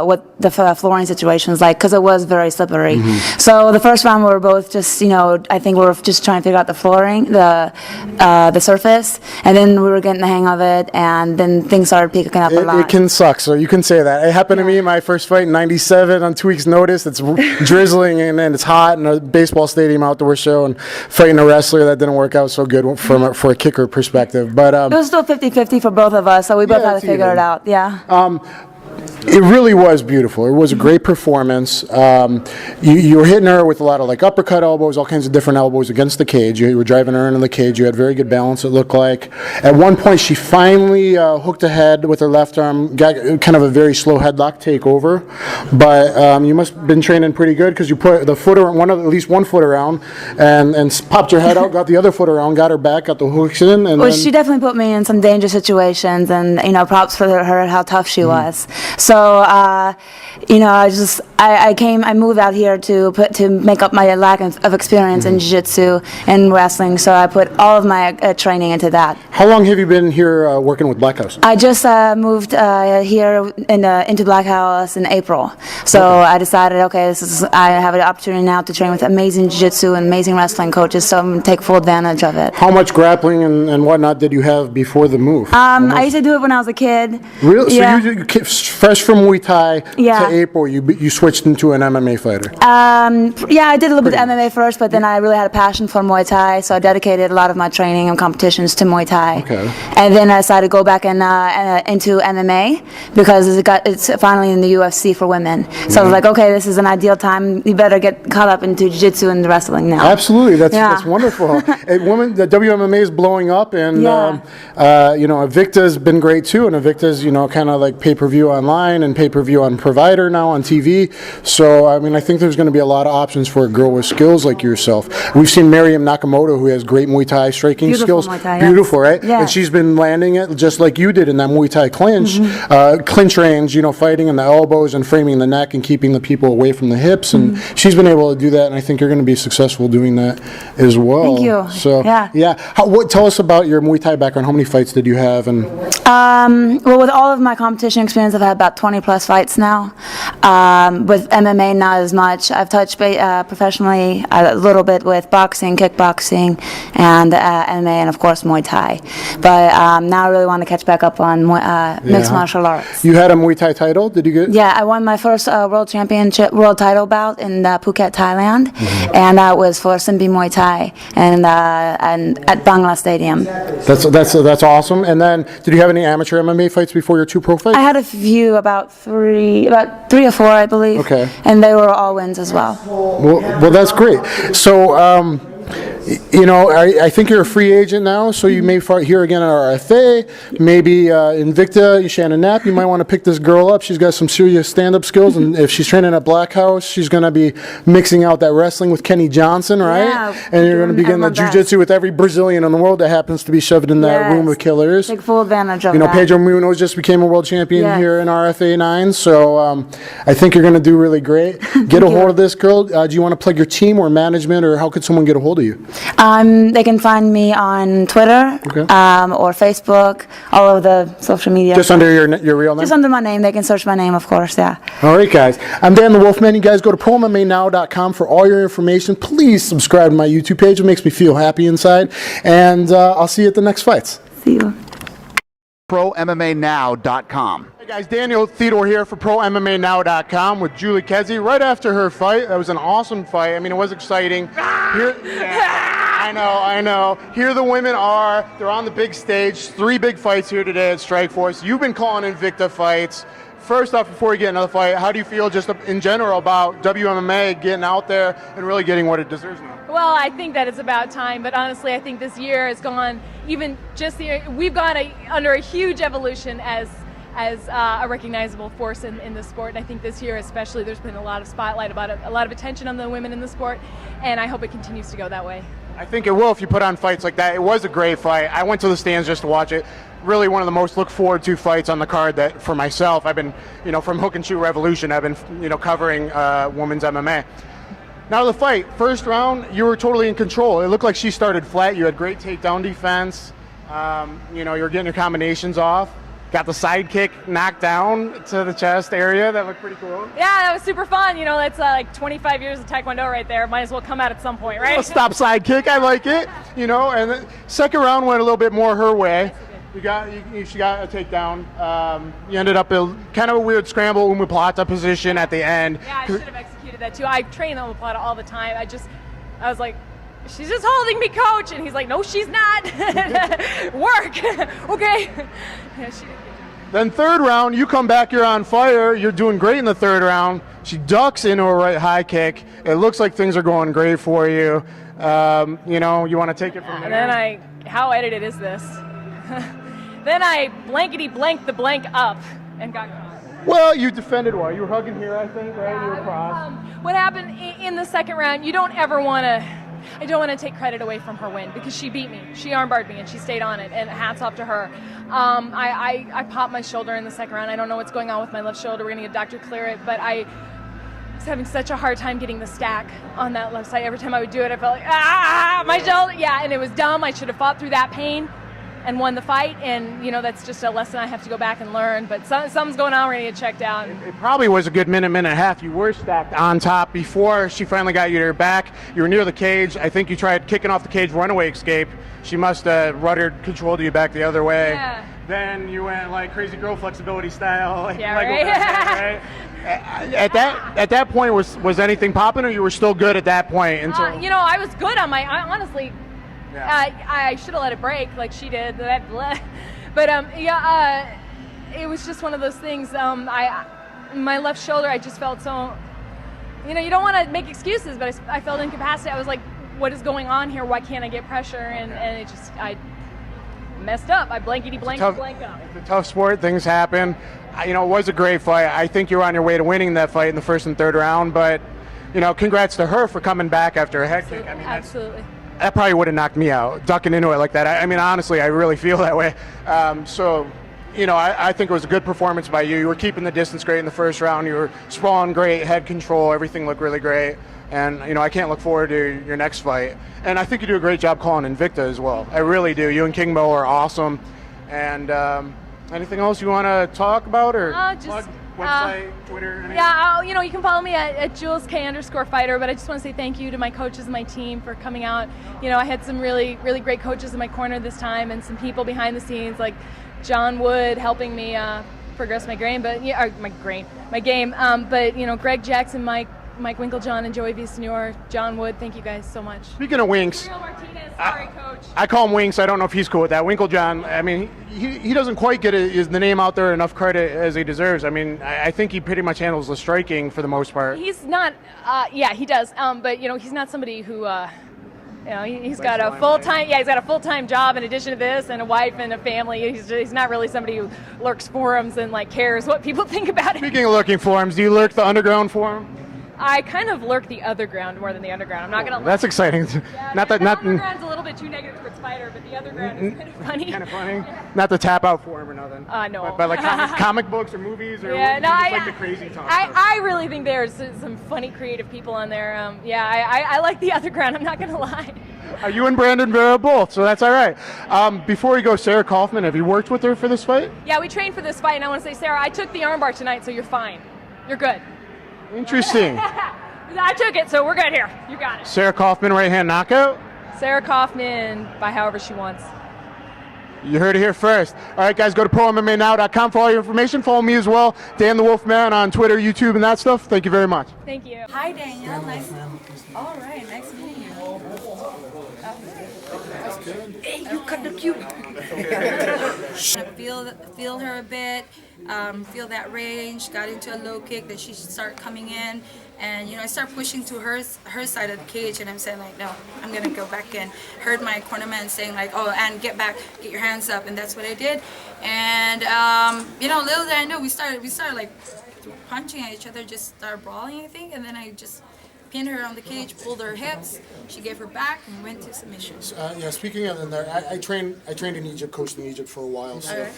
what the flooring situation was like because it was very slippery. So the first round we were both just, I think we were just trying to figure out the flooring, the surface, and then we were getting the hang of it, and then things started picking up a lot. It can suck, so you can say that. It happened to me in my first fight in '97 on 2 weeks' notice. It's drizzling and it's hot in a baseball stadium outdoor show, and fighting a wrestler that didn't work out so good for a kicker perspective. But it was still 50-50 for both of us, so we both had to figure it out. Yeah. It really was beautiful. It was a great performance. You were hitting her with a lot of uppercut elbows, all kinds of different elbows against the cage. You were driving her into the cage. You had very good balance, it looked like. At one point, she finally hooked ahead with her left arm, got kind of a very slow headlock takeover. But you must have been training pretty good because you put the foot around, at least one foot around, and popped her head out, got the other foot around, got her back, got the hooks in. And she definitely put me in some dangerous situations, and props for her how tough she was. So, I moved out here to make up my lack of experience in jiu-jitsu and wrestling. So I put all of my training into that. How long have you been here working with Black House? I just moved here into Black House in April. So I decided, I have an opportunity now to train with amazing jiu-jitsu and amazing wrestling coaches. So I'm going to take full advantage of it. How much grappling and whatnot did you have before the move? I used to do it when I was a kid. Really? Yeah. So you fresh from Muay Thai to April, you switched into an MMA fighter. I did a little bit of MMA first, but then I really had a passion for Muay Thai, so I dedicated a lot of my training and competitions to Muay Thai. Okay. And then I decided to go back into MMA because it's finally in the UFC for women. So I was like, this is an ideal time. You better get caught up into jiu-jitsu and wrestling now. Absolutely, that's wonderful. The WMMA is blowing up, and Invicta's been great too, and Invicta's kind of like pay-per-view online and pay-per-view on provider now on TV. So I think there's going to be a lot of options for a girl with skills like yourself. We've seen Miriam Nakamoto, who has great Muay Thai striking skills. Muay Thai, beautiful, right? Yeah. And she's been landing it just like you did in that Muay Thai clinch, clinch range, fighting in the elbows and framing the neck and keeping the people away from the hips. And she's been able to do that, and I think you're going to be successful doing that as well. Thank you. So, tell us about your Muay Thai background. How many fights did you have? And with all of my competition experience, I've had about 20 plus fights now. With MMA, not as much. I've touched professionally a little bit with boxing, kickboxing, and MMA, and of course Muay Thai. But now I really want to catch back up on mixed martial arts. You had a Muay Thai title? Did you get? Yeah, I won my first world title bout in Phuket, Thailand, and that was for Simbi Muay Thai and at Bangla Stadium. That's awesome. And then, did you have any amateur MMA fights before your two pro fights? I had a few, about three or four, I believe. Okay. And they were all wins as well. Well, that's great. So, I think you're a free agent now, so you may fight here again at RFA. Maybe Invicta, Shannon Knapp, you might want to pick this girl up. She's got some serious stand-up skills, and if she's training at Black House, she's going to be mixing out that wrestling with Kenny Johnson, right? Yeah, and you're going to be getting the jiu-jitsu with every Brazilian in the world that happens to be shoved in that room of killers. Take full advantage of that. Pedro Munoz just became a world champion here in RFA 9, so I think you're going to do really great. Get a hold of this girl. Do you want to plug your team or management, or how could someone get a hold of you? They can find me on Twitter or Facebook, all of the social media. Just under your real name? Just under my name. They can search my name, of course, yeah. All right, guys. I'm Dan the Wolfman. You guys go to ProMMANow.com for all your information. Please subscribe to my YouTube page. It makes me feel happy inside. And I'll see you at the next fights. See you. ProMMANow.com. Hey guys, Daniel Theodore here for ProMMANow.com with Julie Kedzie. Right after her fight, that was an awesome fight. I mean, it was exciting. I know. Here the women are. They're on the big stage. 3 big fights here today at Strikeforce. You've been calling Invicta fights. First off, before we get another fight, how do you feel just in general about WMMA getting out there and really getting what it deserves now? Well, I think that it's about time, but honestly, I think this year has gone, even just we've gone under a huge evolution as a recognizable force in the sport, and I think this year especially there's been a lot of spotlight about it, a lot of attention on the women in the sport, and I hope it continues to go that way. I think it will if you put on fights like that. It was a great fight. I went to the stands just to watch it. Really one of the most look forward to fights on the card that for myself. I've been, from Hook and Shoot Revolution, I've been, covering women's MMA. Now the fight, first round, you were totally in control. It looked like she started flat. You had great takedown defense. You're getting your combinations off. Got the side kick knocked down to the chest area. That looked pretty cool. Yeah, that was super fun. That's like 25 years of Taekwondo right there. Might as well come out at some point, right? Stop side kick. I like it. And the second round went a little bit more her way. She got a takedown. You ended up in kind of a weird scramble omoplata position at the end. Yeah, I should have executed that too. I train the omoplata all the time. I was like, she's just holding me, coach. And he's like, no, she's not. Work. Okay. Yeah, Then third round, you come back, you're on fire. You're doing great in the third round. She ducks into a right high kick. It looks like things are going great for you. You want to take it from there? And then how edited is this? Then I blankety blanked the blank up and got caught. Well, you defended well. You were hugging here, I think, right? You were crossed. What happened in the second round, I don't want to take credit away from her win because she beat me. She armbarred me and she stayed on it, and hats off to her. I popped my shoulder in the second round. I don't know what's going on with my left shoulder. We're going to get a doctor clear it, but I was having such a hard time getting the stack on that left side. Every time I would do it, I felt like, my shoulder. Yeah, and it was dumb. I should have fought through that pain and won the fight, and that's just a lesson I have to go back and learn, but something's going on. We're going to get checked out. It probably was a good minute and a half. You were stacked on top before she finally got you to her back. You were near the cage. I think you tried kicking off the cage runaway escape. She must have ruddered, controlled you back the other way. Yeah. Then you went like crazy girl flexibility style. Like, yeah, right? At that point, was anything popping, or you were still good at that point? Until I was good on honestly, I should have let it break like she did. But it was just one of those things. My left shoulder, I just felt so, you don't want to make excuses, but I felt incapacitated. I was like, what is going on here? Why can't I get pressure? And I messed up. I blankety blank up. It's a tough sport. Things happen. It was a great fight. I think you were on your way to winning that fight in the first and third round, but congrats to her for coming back after a head kick. Absolutely. That probably would have knocked me out, ducking into it like that. Honestly, I really feel that way. I think it was a good performance by you. You were keeping the distance great in the first round. You were sprawling great, head control, everything looked really great. And, I can't look forward to your next fight. And I think you do a great job calling Invicta as well. I really do. You and King Mo are awesome. And anything else you want to talk about or plug? Website, Twitter, anything? Yeah, you can follow me at JulesK_fighter, but I just want to say thank you to my coaches and my team for coming out. I had some really, really great coaches in my corner this time, and some people behind the scenes like John Wood helping me progress my game, my game. But Greg Jackson, Mike Winklejohn, and Joey Villasenor, John Wood, thank you guys so much. Speaking of Winks, sorry, coach. I call him Winks. I don't know if he's cool with that. Winklejohn, he doesn't quite get the name out there enough credit as he deserves. I think he pretty much handles the striking for the most part. He's not, he does. But he's not somebody who, he's got a full-time, he's got a full-time job in addition to this, and a wife and a family. He's not really somebody who lurks forums and cares what people think about it. Speaking of lurking forums, do you lurk the underground forum? I kind of lurk the other ground more than the underground. I'm not gonna. That's exciting. Yeah, the underground's a little bit too negative towards Spider, but the other ground is kind of funny. Kind of funny. Not the tap out forum or nothing. No. But comic books or movies or the crazy talk. I really think there's some funny, creative people on there. I like the other ground. I'm not gonna lie. You and Brandon both, so that's all right. Before we go, Sarah Kaufman, have you worked with her for this fight? Yeah, we trained for this fight, and I want to say, Sarah, I took the armbar tonight, so you're fine. You're good. Interesting. I took it, so we're good here. You got it. Sarah Kaufman, right hand knockout? Sarah Kaufman, by however she wants. You heard it here first. All right, guys, go to ProMMANow.com for all your information. Follow me as well, Dan the Wolfman on Twitter, YouTube, and that stuff. Thank you very much. Thank you. Hi, Danielle. Nice. All right, nice meeting you. Hey, you cut the cube. Feel her a bit. Feel that range. Got into a low kick. Then she started coming in. And I start pushing to her side of the cage, and I'm saying like, no, I'm gonna go back in. Heard my cornerman saying like, oh, and get back, get your hands up, and that's what I did. And little did I know, we started like punching at each other, just started brawling, I think, and then I just pinned her on the cage, pulled her hips, she gave her back, and went to submission. Speaking of in there, I trained in Egypt, coached in Egypt for a while, so.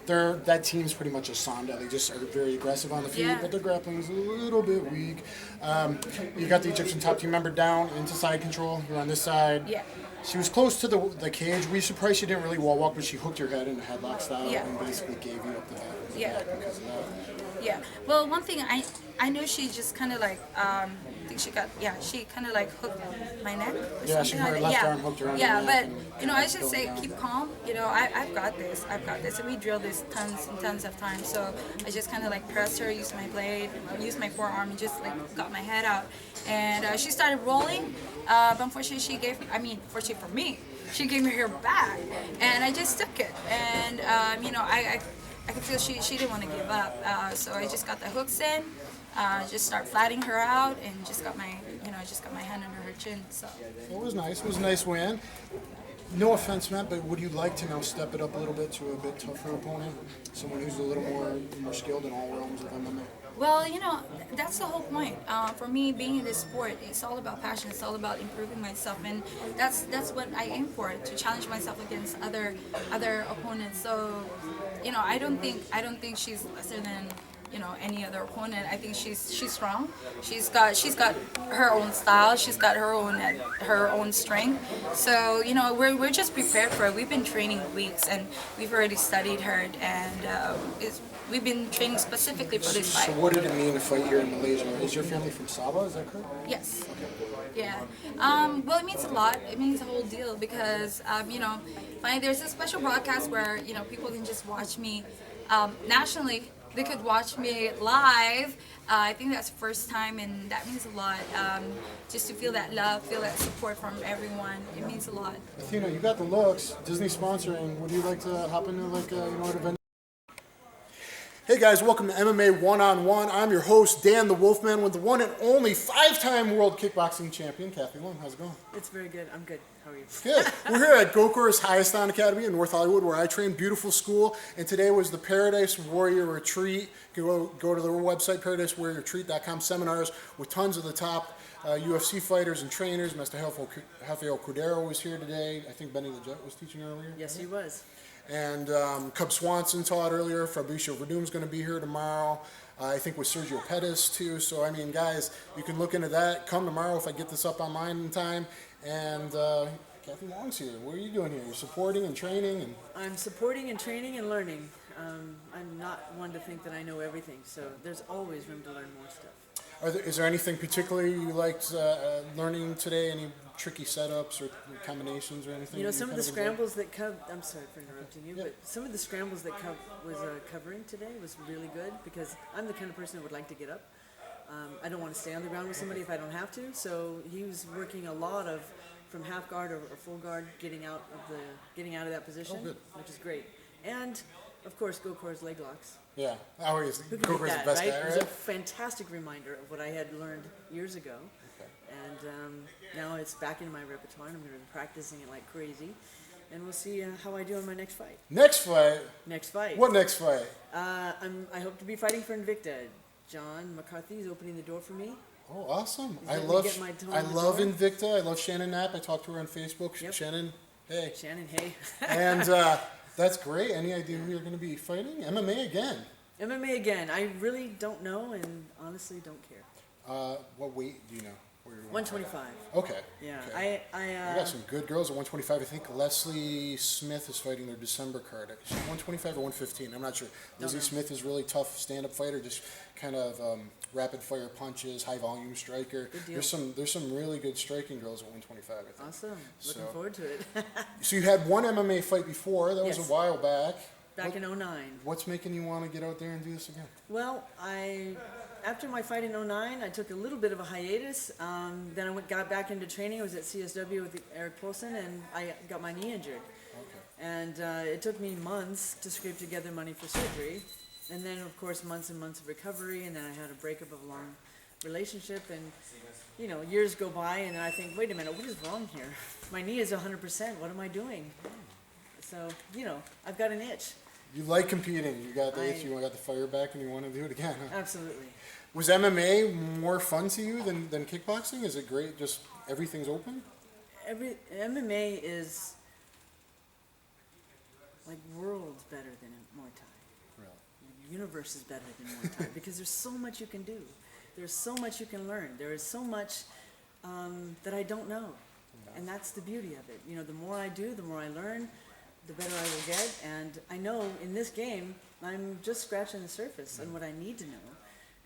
That team's pretty much a Sonda. They just are very aggressive on the feet, but their grappling is a little bit weak. You got the Egyptian top team member down into side control. You're on this side. Yeah. She was close to the cage. We surprised she didn't really wall walk, but she hooked her head in a headlock style and basically gave you up the head. Yeah. Well, one thing I know she just kind of like I think she kind of like hooked my neck. Or she her left arm hooked her. But I just say keep calm. I've got this, and we drill this tons and tons of times. So I just kind of like pressed her, used my blade, used my forearm, and just like got my head out. And she started rolling, but unfortunately fortunately for me, she gave me her back, and I just took it. And I could feel she didn't want to give up, so I just got the hooks in, just start flattening her out, and just got my hand under her chin. So it was nice. It was a nice win. No offense, Matt, but would you like to now step it up a little bit to a bit tougher opponent, someone who's a little more skilled in all realms of MMA? Well, that's the whole point. For me, being in this sport, it's all about passion. It's all about improving myself, and that's what I aim for, to challenge myself against other opponents. So, I don't think she's lesser than any other opponent. I think she's strong. She's got her own style. She's got her own strength. So we're just prepared for it. We've been training weeks, and we've already studied her, and we've been training specifically for this fight. So what did it mean to fight here in Malaysia? Is your family from Sabah? Is that correct? Yes. Yeah. Well, it means a lot. It means a whole deal because finally there's a special broadcast where people can just watch me nationally. They could watch me live. I think that's the first time, and that means a lot. Just to feel that love, feel that support from everyone, it means a lot. Athena, you got the looks. Disney sponsoring. Would you like to hop into an event? Hey guys, welcome to MMA One-on-One. I'm your host, Dan the Wolfman, with the one and only 5-time world kickboxing champion, Kathy Long. How's it going? It's very good. I'm good. How are you? Good. We're here at Gokor's Highest Academy in North Hollywood, where I train. Beautiful school. And today was the Paradise Warrior Retreat. You can go to their website, paradisewarriorretreat.com. Seminars with tons of the top UFC fighters and trainers. Mr. Rafael Cordero was here today. I think Benny the Jet was teaching earlier. Yes, he was. And Cub Swanson taught earlier. Fabricio Verdum's going to be here tomorrow. I think with Sergio Pettis too. So, guys, you can look into that. Come tomorrow if I get this up online in time. And Kathy Long's here. What are you doing here? You're supporting and training? I'm supporting and training and learning. I'm not one to think that I know everything. So there's always room to learn more stuff. Is there anything particularly you liked learning today? Any tricky setups or combinations or anything? Some of the scrambles that Cub, I'm sorry for interrupting you, but some of the scrambles that Cub was covering today was really good because I'm the kind of person who would like to get up. I don't want to stay on the ground with somebody if I don't have to. So he was working a lot of from half guard or full guard, getting out of that position, which is great. And of course, Gokor's leg locks. Yeah, Gokor's the best right? guy, right? It was a fantastic reminder of what I had learned years ago. And now it's back in my repertoire, and I'm going to be practicing it like crazy. And we'll see how I do in my next fight. Next fight? Next fight. What next fight? I hope to be fighting for Invicta. John McCarthy is opening the door for me. Oh, awesome. I love Invicta. I love Shannon Knapp. I talked to her on Facebook. Yep. Shannon, hey. Shannon, hey. And that's great. Any idea who you're going to be fighting? MMA again. MMA again. I really don't know and honestly don't care. What weight do you know? Or you're 125. Okay. Yeah, okay. I We got some good girls at 125. I think Leslie Smith is fighting their December card. Is she 125 or 115? I'm not sure. Lizzie Smith is really tough stand-up fighter, just kind of rapid-fire punches, high-volume striker. Good deal. There's some really good striking girls at 125. I think. Awesome. Looking forward to it. So you had one MMA fight before. That was a while back. Back in 09. What's making you want to get out there and do this again? Well, after my fight in 09, I took a little bit of a hiatus. Then I got back into training. I was at CSW with Eric Poulsen, and I got my knee injured. Okay. And it took me months to scrape together money for surgery. And then, of course, months and months of recovery. And then I had a breakup of a long relationship. And, you know, years go by, and I think, wait a minute, what is wrong here? My knee is 100%. What am I doing? So, you know, I've got an itch. You like competing. You got the itch, you got the fire back, and you want to do it again. Huh? Absolutely. Was MMA more fun to you than kickboxing? Is it great? Just everything's open? MMA is like worlds better than Muay Thai. Really? The universe is better than Muay Thai because there's so much you can do. There's so much you can learn. There is so much that I don't know. And that's the beauty of it. You know, the more I do, the more I learn, the better I will get. And I know in this game, I'm just scratching the surface on what I need to know.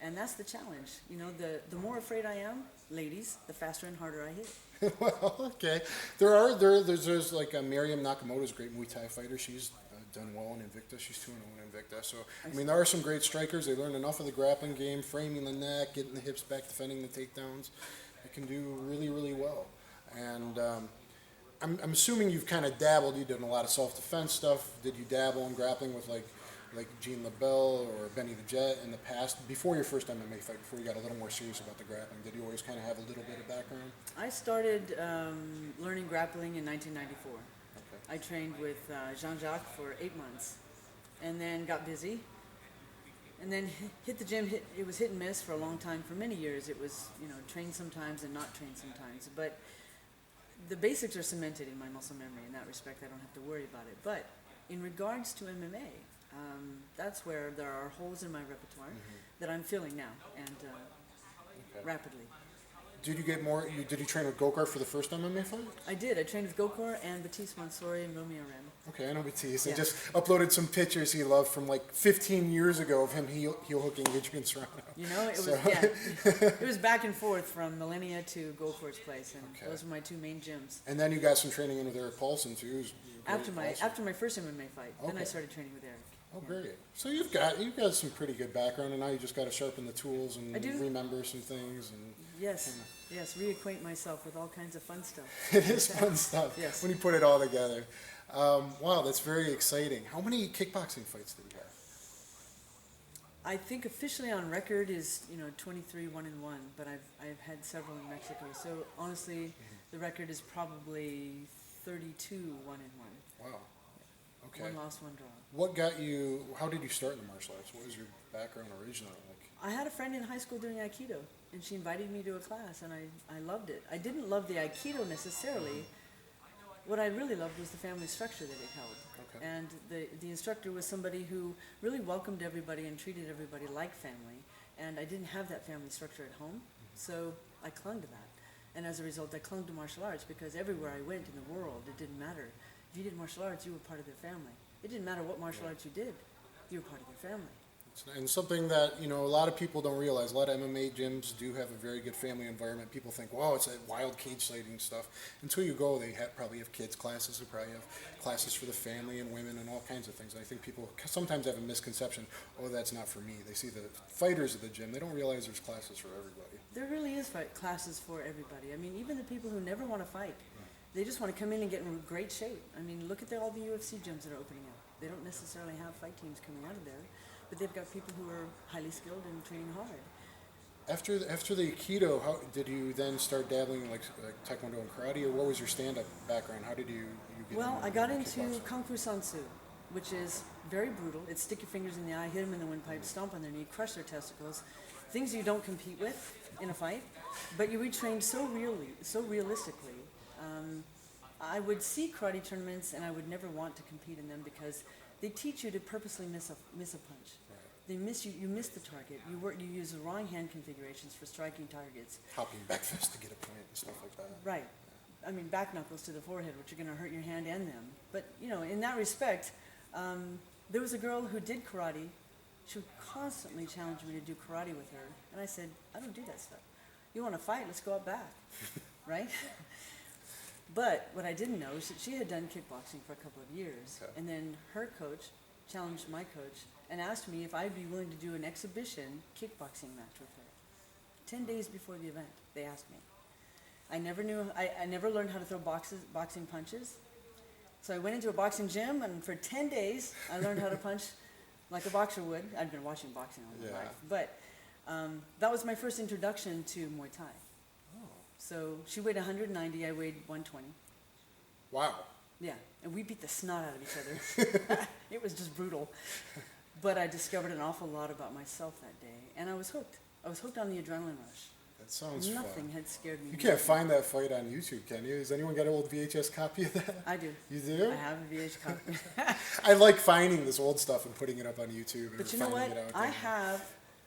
And that's the challenge. You know, the more afraid I am, ladies, the faster and harder I hit. Well, okay. There's like Miriam Nakamoto's a great Muay Thai fighter. She's done well in Invicta. She's 2-0 in Invicta. So, I mean, there are some great strikers. They learn enough of the grappling game, framing the neck, getting the hips back, defending the takedowns. They can do really, really well. And I'm assuming you've kind of dabbled. You've done a lot of self-defense stuff. Did you dabble in grappling with like Gene LaBelle or Benny the Jet in the past, before your first MMA fight, before you got a little more serious about the grappling? Did you always kind of have a little bit of background? I started learning grappling in 1994. Okay. I trained with Jean-Jacques for 8 months and then got busy and then hit the gym. It was hit and miss for a long time. For many years it was, you know, train sometimes and not train sometimes. But the basics are cemented in my muscle memory. In that respect, I don't have to worry about it. But in regards to MMA, that's where there are holes in my repertoire that I'm filling now, and rapidly. Did you get more? Did you train with Gokar for the first MMA fight? I did. I trained with Gokar and Baptiste Mansouri and Romeo Rem. Okay, I know Baptiste. He Yeah. just uploaded some pictures he loved from like 15 years ago of him heel hooking Adrian Serrano. You know, it was it was back and forth from Millennia to Goforth's place, and those were my two main gyms. And then you got some training in with Eric Paulson too. Who's After also. my first MMA fight, then I Okay. started training with Eric. Oh, great! So you've got some pretty good background, and now you just got to sharpen the tools and I do. remember some things. And Yes, reacquaint myself with all kinds of fun stuff. it is fun stuff Yes. when you put it all together. Wow, that's very exciting. How many kickboxing fights did you have? I think officially on record is 23 1-1, but I've had several in Mexico. So honestly, the record is probably 32 1-1. Wow. Okay. 1 loss, 1 draw. What got you? How did you start in the martial arts? What was your background originally? I had a friend in high school doing Aikido, and she invited me to a class, and I loved it. I didn't love the Aikido necessarily. What I really loved was the family structure that it held. Okay. And the instructor was somebody who really welcomed everybody and treated everybody like family. And I didn't have that family structure at home, so I clung to that. And as a result, I clung to martial arts because everywhere I went in the world, it didn't matter. If you did martial arts, you were part of their family. It didn't matter what martial arts you did, you were part of their family. And something that, a lot of people don't realize, a lot of MMA gyms do have a very good family environment. People think, wow, it's that wild cage fighting stuff. Until you go, they probably have kids classes, they probably have classes for the family and women and all kinds of things. And I think people sometimes have a misconception, oh, that's not for me. They see the fighters at the gym, they don't realize there's classes for everybody. There really is classes for everybody. I mean, even the people who never want to fight, they just want to come in and get in great shape. I mean, look at all the UFC gyms that are opening up. They don't necessarily have fight teams coming out of there, but they've got people who are highly skilled and training hard. After the Aikido, how did you then start dabbling in like Taekwondo and karate, or what was your stand-up background? How did you get Well, into I got into kickboxing? Kung Fu Sansu, which is very brutal. It's stick your fingers in the eye, hit them in the windpipe, stomp on their knee, crush their testicles, things you don't compete with in a fight, but you retrained so realistically. I would see karate tournaments and I would never want to compete in them because they teach you to purposely miss a punch. they miss you. You miss the target. You use the wrong hand configurations for striking targets. Hopping back fist to get a point and stuff like that. Right. I mean, back knuckles to the forehead, which are going to hurt your hand and them. But you know, in that respect, there was a girl who did karate. She would constantly challenge me to do karate with her, and I said, I don't do that stuff. You want to fight? Let's go out back, right? But what I didn't know is that she had done kickboxing for a couple of years, and then her coach challenged my coach and asked me if I'd be willing to do an exhibition kickboxing match with her. 10 days before the event, they asked me. I never knew, I never learned how to throw boxing punches. So I went into a boxing gym, and for 10 days, I learned how to punch like a boxer would. I'd been watching boxing all my life. But that was my first introduction to Muay Thai. So she weighed 190, I weighed 120. Wow. Yeah, and we beat the snot out of each other. It was just brutal. But I discovered an awful lot about myself that day, and I was hooked. I was hooked on the adrenaline rush. That sounds Nothing fun. had scared me. You can't find that fight on YouTube, can you? Has anyone got an old VHS copy of that? I do. You do? I have a VHS copy. I like finding this old stuff and putting it up on YouTube. But you know what?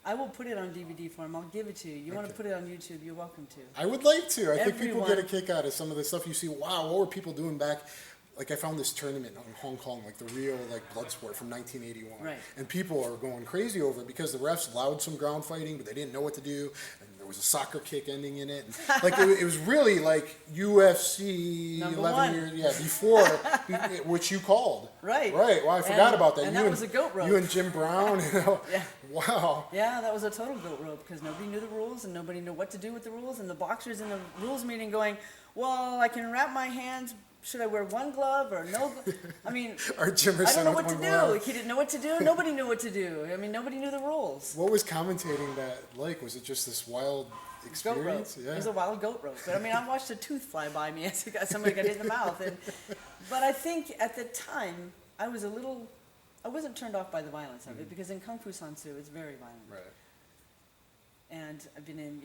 I will put it on DVD form. I'll give it to you. You want to put it on YouTube, you're welcome to. I would like to. I think people get a kick out of some of the stuff you see. Wow, what were people doing back? Like I found this tournament in Hong Kong, like the real blood sport from 1981. Right. And people are going crazy over it because the refs allowed some ground fighting, but they didn't know what to do. And there was a soccer kick ending in it. And, like it was really like UFC Number 11 one. years, before, which you called. Right. Right. Well, I forgot about that. And that was a goat rope. You and Jim Brown. Yeah. Wow. Yeah, that was a total goat rope because nobody knew the rules and nobody knew what to do with the rules. And the boxers in the rules meeting going, well, I can wrap my hands. Should I wear one glove or no? I mean, I don't know what to do. He didn't know what to do. Nobody knew what to do. I mean, nobody knew the rules. What was commentating that like? Was it just this wild experience? Goat rope. It was a wild goat rope. But I mean, I watched a tooth fly by me as somebody got hit in the mouth. But I think at the time, I wasn't turned off by the violence of it because in Kung Fu San Soo, it's very violent. Right. And I've been in,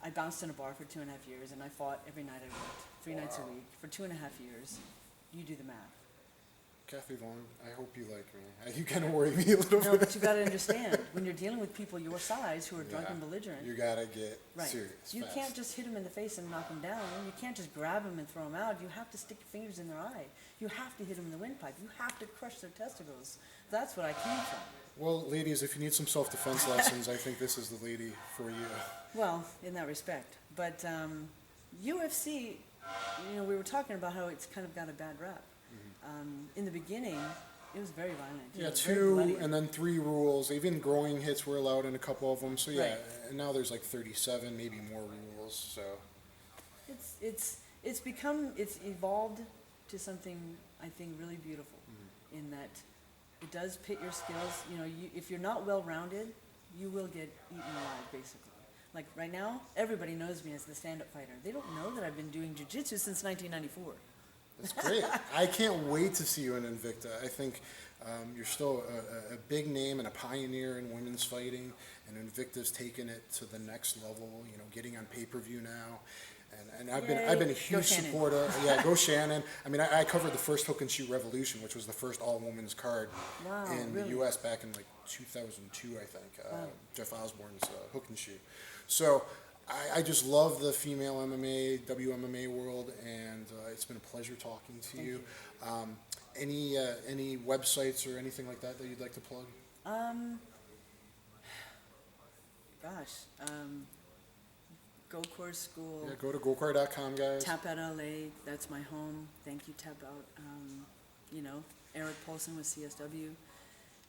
I bounced in a bar for 2.5 years, and I fought every night I worked, 3 nights a week for 2.5 years. You do the math. Kathy Vaughn, I hope you like me. You kind of worry me a little bit. No, but you got to understand, when you're dealing with people your size who are drunk and belligerent, you got to get right. serious. You fast. can't just hit them in the face and knock them down. You can't just grab them and throw them out. You have to stick your fingers in their eye. You have to hit them in the windpipe. You have to crush their testicles. That's what I came from. Well, ladies, if you need some self-defense lessons, I think this is the lady for you. Well, in that respect. But UFC, we were talking about how it's kind of got a bad rap. In the beginning, it was very violent. Yeah, 2 and then 3 rules. Even groin hits were allowed in a couple of them. So yeah, right. And now there's like 37, maybe more rules. So it's evolved to something I think really beautiful, in that it does pit your skills. If you're not well-rounded, you will get eaten alive, basically. Like right now, everybody knows me as the stand-up fighter. They don't know that I've been doing jiu-jitsu since 1994. That's great. I can't wait to see you in Invicta. I think you're still a big name and a pioneer in women's fighting, and Invicta's taken it to the next level. Getting on pay-per-view now, and I've been a huge supporter. Yeah, go Shannon. I mean, I covered the first Hook and Shoot Revolution, which was the first all-women's card in the U.S. back in like 2002, I think. Jeff Osborne's Hook and Shoot. So I just love the female MMA, WMMA world, and it's been a pleasure talking to you. Any websites or anything like that you'd like to plug? Go Course School. Yeah, go to gocourt.com, guys. Tap Out LA, that's my home. Thank you, Tap Out. Eric Paulson with CSW.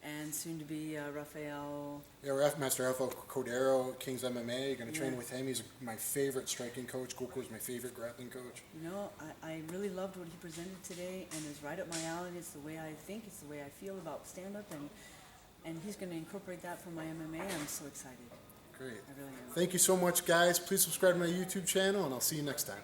And soon to be Rafael. Yeah, Master Rafael Cordero, King's MMA. You're going to train with him. He's my favorite striking coach. Goko's my favorite grappling coach. I really loved what he presented today, and it's right up my alley. It's the way I think, it's the way I feel about stand-up, and he's going to incorporate that for my MMA. I'm so excited. Great. I really am. Thank you so much, guys. Please subscribe to my YouTube channel, and I'll see you next time.